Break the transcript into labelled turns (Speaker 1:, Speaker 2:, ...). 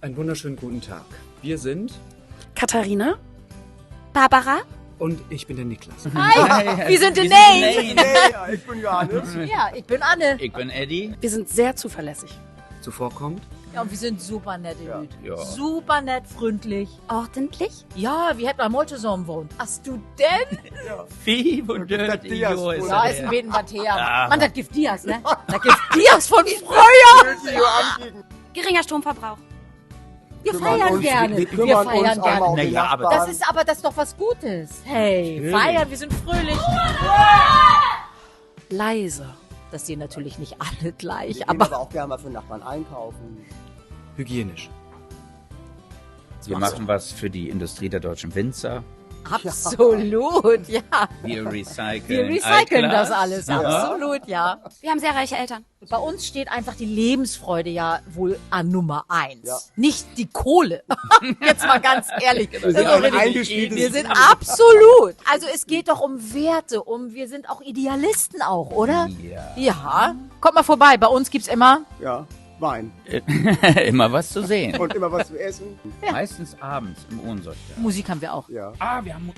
Speaker 1: Einen wunderschönen guten Tag. Wir sind...
Speaker 2: Katharina?
Speaker 3: Barbara?
Speaker 1: Und ich bin der Niklas.
Speaker 4: Hi, wir sind die Nate.
Speaker 5: Ich bin Johannes.
Speaker 4: Ja, ich bin Anne.
Speaker 6: Ich bin Eddie.
Speaker 2: Wir sind sehr zuverlässig.
Speaker 1: Zuvorkommt?
Speaker 4: Ja, und wir sind super nette Leute.
Speaker 6: Ja.
Speaker 4: Super nett, freundlich.
Speaker 3: Ordentlich?
Speaker 4: Ja, wir hätten mal zusammen wohnt. Hast du denn?
Speaker 6: Fieb und dirty.
Speaker 5: Diaz,
Speaker 6: Jo, ist
Speaker 4: Ja,
Speaker 6: er.
Speaker 4: ist ein Beten Matthäa.
Speaker 6: Ja.
Speaker 4: Mann, das gibt Diaz, ne? Das gibt Diaz von früher.
Speaker 3: Geringer Stromverbrauch.
Speaker 4: Wir feiern gerne.
Speaker 5: Wir kümmern uns
Speaker 4: feiern
Speaker 5: auch mal um
Speaker 6: Na
Speaker 5: die
Speaker 6: ja, aber
Speaker 5: Nachbarn.
Speaker 4: Das ist doch was Gutes. Hey, feiern, wir sind fröhlich.
Speaker 2: Leise.
Speaker 4: Das sehen natürlich nicht alle gleich,
Speaker 5: Wir gehen
Speaker 4: aber
Speaker 5: aber auch gerne mal für Nachbarn einkaufen.
Speaker 1: Hygienisch.
Speaker 6: Wir machen was für die Industrie der deutschen Winzer.
Speaker 4: absolut, ja.
Speaker 6: Wir recyceln.
Speaker 4: Wir recyceln
Speaker 6: Altglas.
Speaker 4: das alles,
Speaker 6: Ja.
Speaker 4: absolut, ja.
Speaker 3: Wir haben sehr reiche Eltern.
Speaker 4: Bei uns steht einfach die Lebensfreude ja wohl an Nummer 1.
Speaker 5: Ja.
Speaker 4: Nicht die Kohle. Jetzt mal ganz ehrlich.
Speaker 5: Wir sind ein eingespieltes
Speaker 4: Wir sind
Speaker 5: Team.
Speaker 4: absolut. Also es geht doch um Werte, wir sind auch Idealisten auch, oder?
Speaker 6: Ja.
Speaker 4: Ja. Kommt mal vorbei, bei uns gibt's immer.
Speaker 5: Ja, Wein.
Speaker 6: Immer was zu sehen.
Speaker 5: Und immer was zu essen.
Speaker 6: Meistens abends im Ohnsortjahr.
Speaker 4: Musik haben wir auch.
Speaker 5: Ja.
Speaker 6: Wir haben